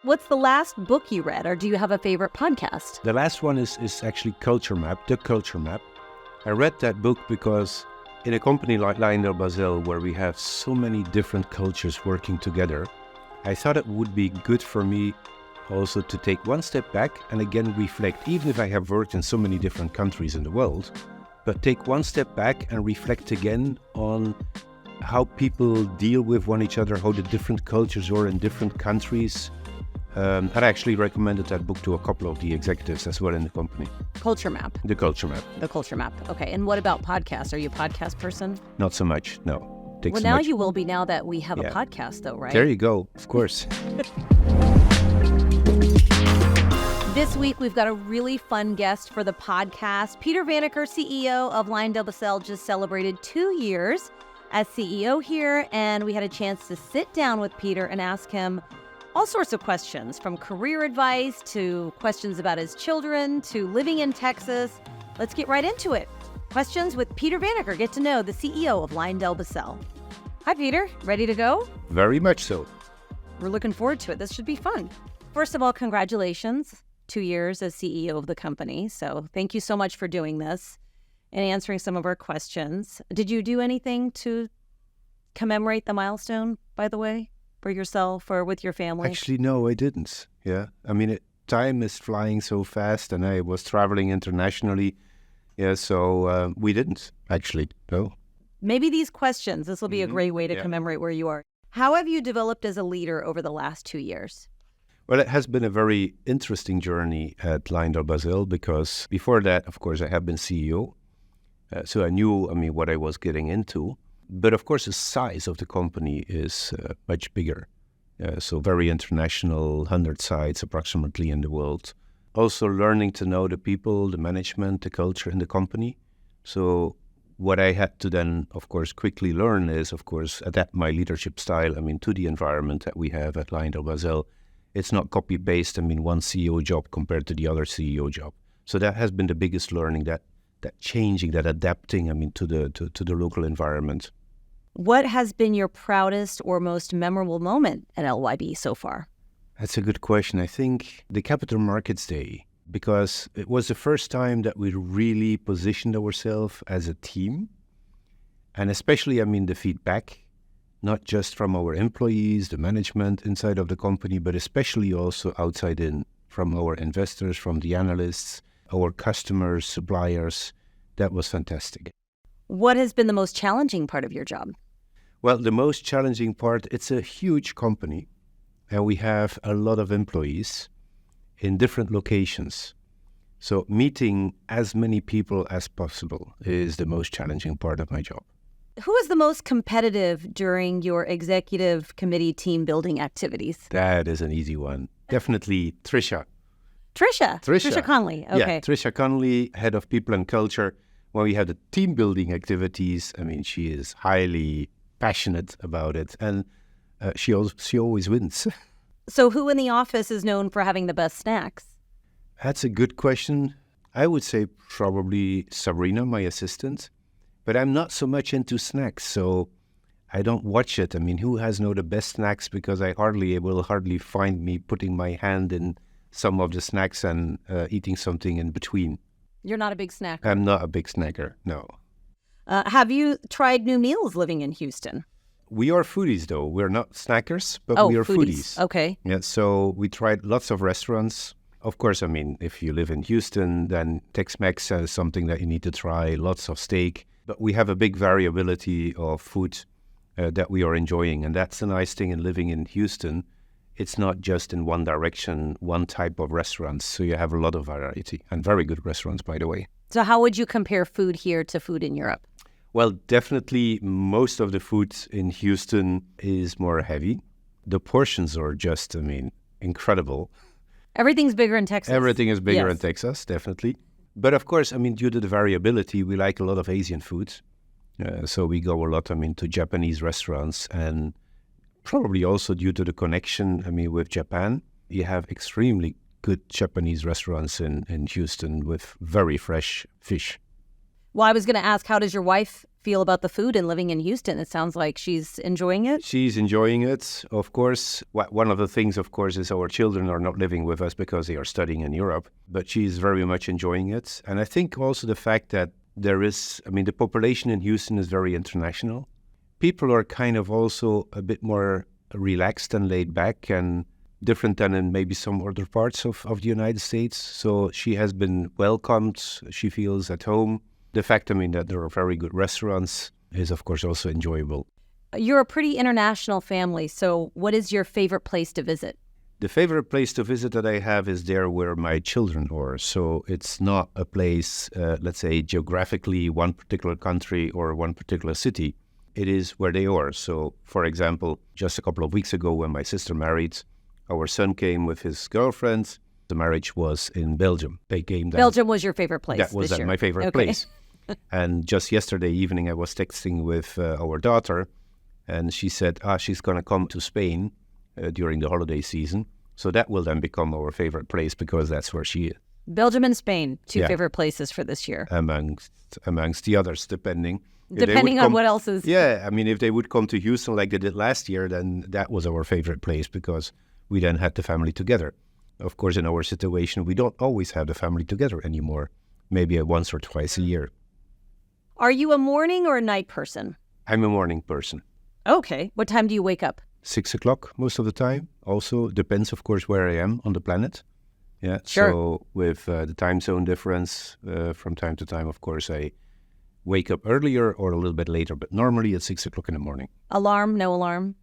What's the last book you read, or do you have a favorite podcast? The last one is actually Culture Map, The Culture Map. I read that book because in a company like LyondellBasell, where we have so many different cultures working together, I thought it would be good for me also to take one step back and again reflect, even if I have worked in so many different countries in the world, but take one step back and reflect again on how people deal with one another, how the different cultures are in different countries. I actually recommended that book to a couple of the executives as well in the company. Culture Map. The Culture Map. The Culture Map. Okay. And what about podcasts? Are you a podcast person? Not so much, no. Well, now you will be, now that we have a podcast, though, right? There you go, of course. This week, we've got a really fun guest for the podcast. Peter Vanacker, CEO of LyondellBasell, just celebrated 2 years as CEO here, and we had a chance to sit down with Peter and ask him all sorts of questions, from career advice to questions about his children to living in Texas. Let's get right into it. Questions with Peter Vanacker. Get to know the CEO of LyondellBasell. Hi, Peter. Ready to go? Very much so. We're looking forward to it. This should be fun. First of all, congratulations. 2 years as CEO of the company. So thank you so much for doing this and answering some of our questions. Did you do anything to commemorate the milestone, by the way, for yourself or with your family? Actually, no, I didn't. Yeah. I mean, time is flying so fast and I was traveling internationally. Yeah. So we didn't actually. No. Maybe these questions, this will be a great way to commemorate where you are. How have you developed as a leader over the last 2 years? Well, it has been a very interesting journey at LyondellBasell because before that, of course, I have been CEO. So I knew, what I was getting into. But of course, the size of the company is much bigger. So very international, 100 sites approximately in the world. Also learning to know the people, the management, the culture in the company. So what I had to then, of course, quickly learn is, of course, adapt my leadership style, to the environment that we have at LyondellBasell. It's not copy-paste, one CEO job compared to the other CEO job. So that has been the biggest learning, that changing, that adapting, to the local environment. What has been your proudest or most memorable moment at LYB so far? That's a good question. I think the Capital Markets Day, because it was the first time that we really positioned ourselves as a team. And especially, the feedback, not just from our employees, the management inside of the company, but especially also outside in, from our investors, from the analysts, our customers, suppliers. That was fantastic. What has been the most challenging part of your job? Well, the most challenging part, it's a huge company and we have a lot of employees in different locations. So meeting as many people as possible is the most challenging part of my job. Who is the most competitive during your executive committee team building activities? That is an easy one. Definitely Trisha. Trisha Conley. Okay. Yeah, Trisha Conley, head of people and culture. When we have the team building activities, she is highly passionate about it, and she always wins. So who in the office is known for having the best snacks? That's a good question. I would say probably Sabrina, my assistant. But I'm not so much into snacks, so I don't watch it. Who has the best snacks? Because I will hardly find me putting my hand in some of the snacks and eating something in between. You're not a big snacker? I'm not a big snacker, no. Have you tried new meals living in Houston? We are foodies, though. We're not snackers, but we are foodies. Okay. Yeah, so we tried lots of restaurants. Of course, if you live in Houston, then Tex-Mex is something that you need to try, lots of steak. But we have a big variability of food that we are enjoying. And that's the nice thing in living in Houston. It's not just in one direction, one type of restaurants. So you have a lot of variety and very good restaurants, by the way. So how would you compare food here to food in Europe? Well, definitely most of the food in Houston is more heavy. The portions are just, incredible. Everything's bigger in Texas. Everything is bigger in Texas, definitely. But of course, due to the variability, we like a lot of Asian food. So we go a lot, to Japanese restaurants, and probably also due to the connection, with Japan, you have extremely good Japanese restaurants in Houston with very fresh fish. Well, I was going to ask, how does your wife feel about the food and living in Houston? It sounds like she's enjoying it. She's enjoying it, of course. One of the things, of course, is our children are not living with us because they are studying in Europe, but she's very much enjoying it. And I think also the fact that the population in Houston is very international. People are kind of also a bit more relaxed and laid back and different than in maybe some other parts of the United States. So she has been welcomed. She feels at home. The fact, that there are very good restaurants is, of course, also enjoyable. You're a pretty international family. So what is your favorite place to visit? The favorite place to visit that I have is there where my children are. So it's not a place, let's say, geographically, one particular country or one particular city. It is where they are. So, for example, just a couple of weeks ago when my sister married, our son came with his girlfriend. The marriage was in Belgium. They came down. Belgium was your favorite place That was this year. my favorite place. And just yesterday evening, I was texting with our daughter, and she said, she's going to come to Spain during the holiday season. So that will then become our favorite place because that's where she is. Belgium and Spain, two favorite places for this year. Amongst the others, depending. Depending on what else is. Yeah, if they would come to Houston like they did last year, then that was our favorite place because we then had the family together. Of course, in our situation, we don't always have the family together anymore, maybe once or twice a year. Are you a morning or a night person? I'm a morning person. Okay. What time do you wake up? 6 o'clock most of the time. Also depends, of course, where I am on the planet. Yeah. Sure. So with the time zone difference, from time to time, of course, I wake up earlier or a little bit later, but normally at 6 o'clock in the morning. Alarm? No alarm?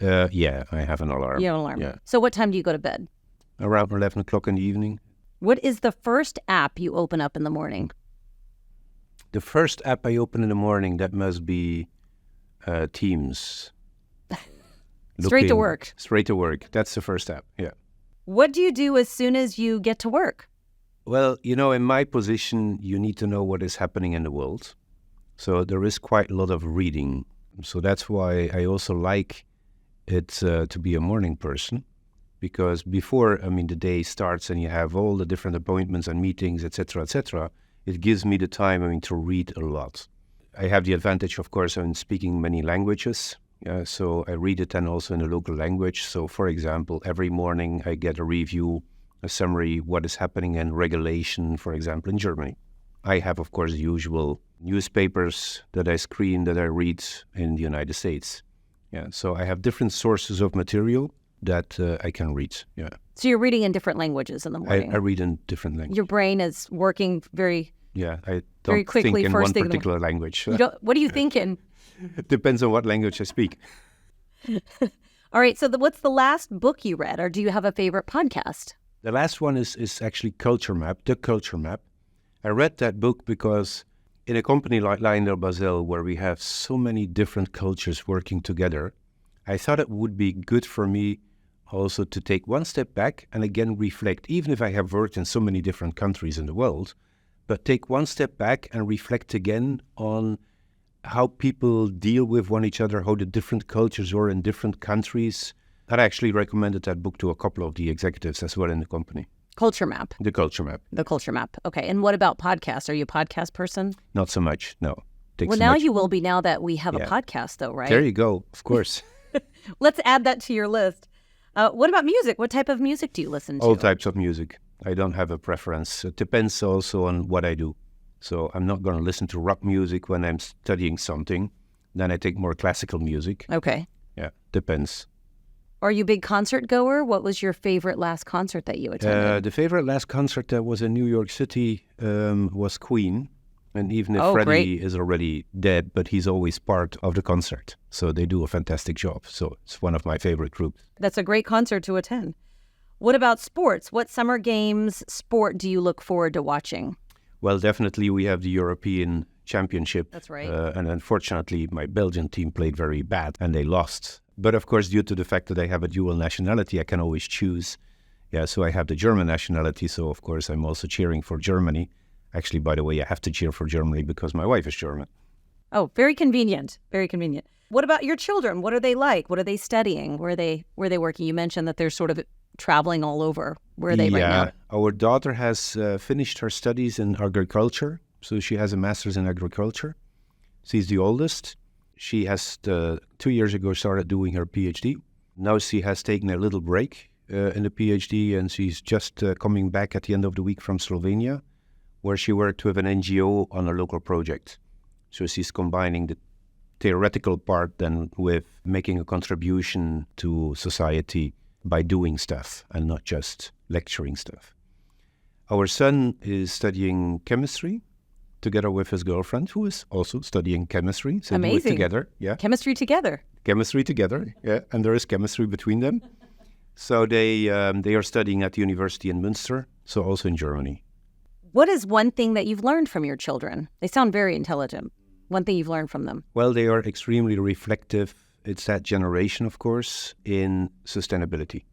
Yeah, I have an alarm. You have an alarm. Yeah. So what time do you go to bed? Around 11 o'clock in the evening. What is the first app you open up in the morning? The first app I open in the morning, that must be Teams. Straight to work. Straight to work. That's the first app, yeah. What do you do as soon as you get to work? Well, in my position, you need to know what is happening in the world. So there is quite a lot of reading. So that's why I also like it to be a morning person. Because before, the day starts and you have all the different appointments and meetings, etc., it gives me the time, to read a lot. I have the advantage, of course, in speaking many languages. So I read it then also in the local language. So, for example, every morning I get a review, a summary, what is happening in regulation, for example, in Germany. I have, of course, the usual newspapers that I screen, that I read in the United States. Yeah, so I have different sources of material that I can read. Yeah. So you're reading in different languages in the morning. I read in different languages. Your brain is working very I don't very quickly think in first one thing in the particular language. What are you thinking? It depends on what language I speak. All right. So what's the last book you read, or do you have a favorite podcast? The last one is actually Culture Map, The Culture Map. I read that book because in a company like LyondellBasell, where we have so many different cultures working together, I thought it would be good for me also to take one step back and again reflect, even if I have worked in so many different countries in the world, but take one step back and reflect again on how people deal with one each other, how the different cultures are in different countries. I actually recommended that book to a couple of the executives as well in the company. Culture Map. The Culture Map. The Culture Map. Okay. And what about podcasts? Are you a podcast person? Not so much, no. Well, now you will be, now that we have a podcast, though, right? There you go, of course. Let's add that to your list. What about music? What type of music do you listen to? All types of music. I don't have a preference. It depends also on what I do. So I'm not going to listen to rock music when I'm studying something. Then I take more classical music. Okay. Yeah, depends. Are you a big concert goer? What was your favorite last concert that you attended? The favorite last concert that was in New York City was Queen. And even if Freddie is already dead, but he's always part of the concert. So they do a fantastic job. So it's one of my favorite groups. That's a great concert to attend. What about sports? What summer games sport do you look forward to watching? Well, definitely we have the European Championship. That's right. And unfortunately, my Belgian team played very bad and they lost. But of course, due to the fact that I have a dual nationality, I can always choose. Yeah, so I have the German nationality. So, of course, I'm also cheering for Germany. Actually, by the way, I have to cheer for Germany because my wife is German. Oh, very convenient. Very convenient. What about your children? What are they like? What are they studying? Where are they working? You mentioned that they're sort of traveling all over. Where are they right now? Our daughter has finished her studies in agriculture. So she has a master's in agriculture. She's the oldest. She has 2 years ago started doing her PhD. Now she has taken a little break in the PhD, and she's just coming back at the end of the week from Slovenia, where she worked with an NGO on a local project. So she's combining the theoretical part then with making a contribution to society by doing stuff and not just lecturing stuff. Our son is studying chemistry together with his girlfriend, who is also studying chemistry. So Amazing. do it together. Yeah. Chemistry together. Chemistry together, yeah. And there is chemistry between them. So they are studying at the university in Münster, so also in Germany. What is one thing that you've learned from your children? They sound very intelligent. One thing you've learned from them? Well, they are extremely reflective. It's that generation, of course, in sustainability.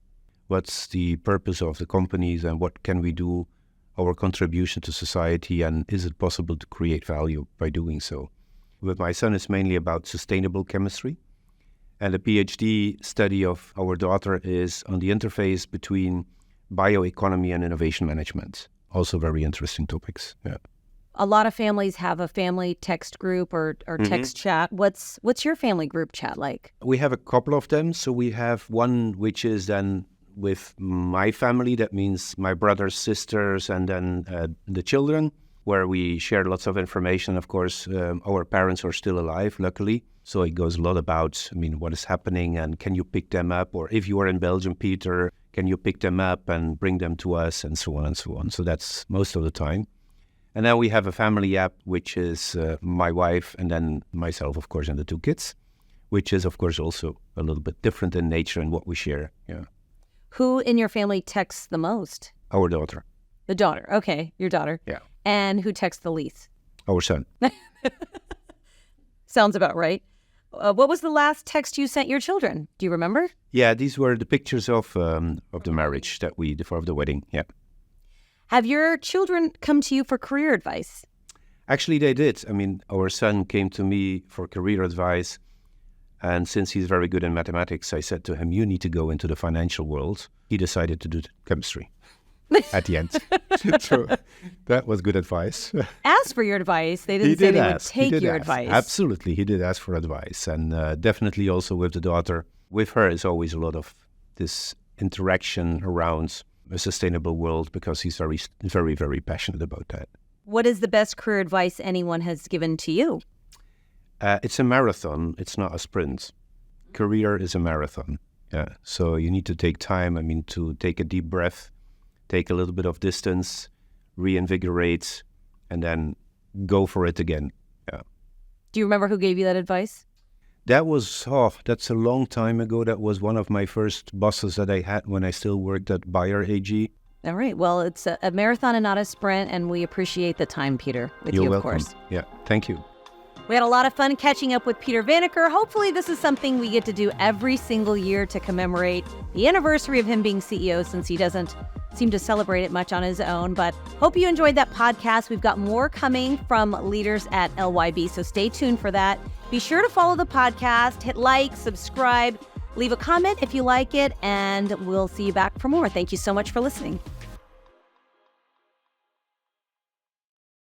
What's the purpose of the companies and what can we do, our contribution to society, and is it possible to create value by doing so? With my son, it's mainly about sustainable chemistry. And the PhD study of our daughter is on the interface between bioeconomy and innovation management. Also very interesting topics. Yeah. A lot of families have a family text group or text chat. What's your family group chat like? We have a couple of them. So we have one which is then with my family. That means my brothers, sisters, and then the children, where we share lots of information. Of course, our parents are still alive, luckily. So it goes a lot about, what is happening and can you pick them up? Or if you are in Belgium, Peter, can you pick them up and bring them to us, and so on and so on. So that's most of the time. And then we have a family app, which is my wife and then myself, of course, and the 2 kids, which is, of course, also a little bit different in nature and what we share. Yeah. Who in your family texts the most? Our daughter. The daughter. Okay, your daughter. Yeah. And who texts the least? Our son. Sounds about right. What was the last text you sent your children? Do you remember? Yeah, these were the pictures of the marriage that of the wedding. Yeah. Have your children come to you for career advice? Actually, they did. Our son came to me for career advice. And since he's very good in mathematics, I said to him, you need to go into the financial world. He decided to do chemistry at the end. So that was good advice. Ask for your advice. They didn't say they would take your advice. Absolutely. He did ask for advice. And definitely also with the daughter. With her is always a lot of this interaction around a sustainable world because he's very, very, very passionate about that. What is the best career advice anyone has given to you? It's a marathon. It's not a sprint. Career is a marathon. Yeah. So you need to take time, to take a deep breath, take a little bit of distance, reinvigorate, and then go for it again. Yeah. Do you remember who gave you that advice? That's a long time ago. That was one of my first bosses that I had when I still worked at Bayer AG. All right. Well, it's a marathon and not a sprint, and we appreciate the time, Peter, with you, You're of welcome. course. Yeah. Thank you. We had a lot of fun catching up with Peter Vanacker. Hopefully this is something we get to do every single year to commemorate the anniversary of him being CEO, since he doesn't seem to celebrate it much on his own. But hope you enjoyed that podcast. We've got more coming from leaders at LYB, so stay tuned for that. Be sure to follow the podcast, hit like, subscribe, leave a comment if you like it, and we'll see you back for more. Thank you so much for listening.